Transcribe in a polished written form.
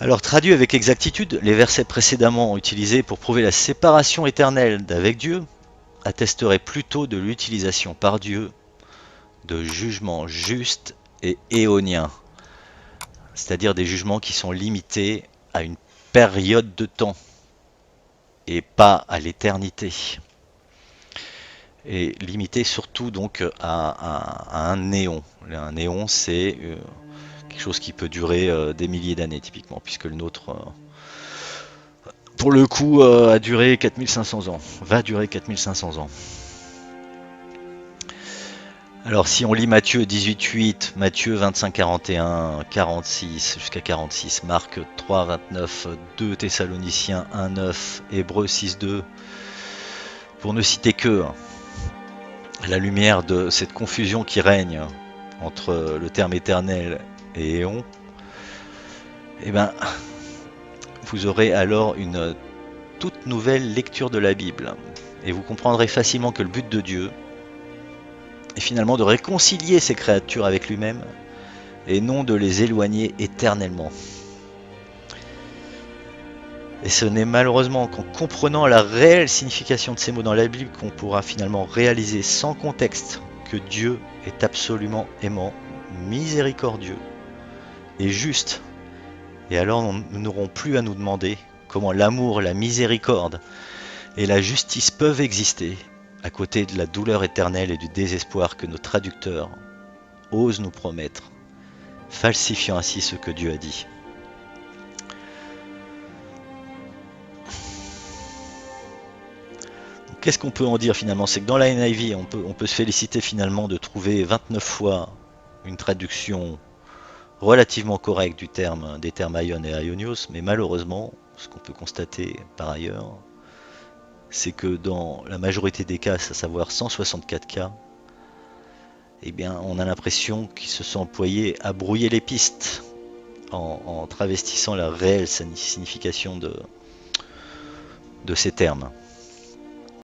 Alors traduit avec exactitude, les versets précédemment utilisés pour prouver la séparation éternelle d'avec Dieu attesteraient plutôt de l'utilisation par Dieu de jugements justes et éoniens, c'est-à-dire des jugements qui sont limités à une période de temps et pas à l'éternité. Et limités surtout donc à un néon. Un néon, c'est quelque chose qui peut durer des milliers d'années typiquement, puisque le nôtre, pour le coup, a duré 4500 ans, va durer 4500 ans. Alors si on lit Matthieu 18:8, Matthieu 25:41, 46 jusqu'à 46, Marc 3:29, 2 Thessaloniciens 1:9, Hébreux 6:2, pour ne citer que, à la lumière de cette confusion qui règne entre le terme éternel et éon, eh ben, vous aurez alors une toute nouvelle lecture de la Bible. Et vous comprendrez facilement que le but de Dieu est finalement de réconcilier ses créatures avec lui-même et non de les éloigner éternellement. Et ce n'est malheureusement qu'en comprenant la réelle signification de ces mots dans la Bible qu'on pourra finalement réaliser sans contexte que Dieu est absolument aimant, miséricordieux et juste. Et alors nous n'aurons plus à nous demander comment l'amour, la miséricorde et la justice peuvent exister à côté de la douleur éternelle et du désespoir que nos traducteurs osent nous promettre, falsifiant ainsi ce que Dieu a dit. Qu'est-ce qu'on peut en dire finalement? C'est que dans la NIV, on peut se féliciter finalement de trouver 29 fois une traduction relativement correcte des termes aion et aionios, mais malheureusement, ce qu'on peut constater par ailleurs, c'est que dans la majorité des cas, à savoir 164 cas, eh bien, on a l'impression qu'ils se sont employés à brouiller les pistes en travestissant la réelle signification de ces termes.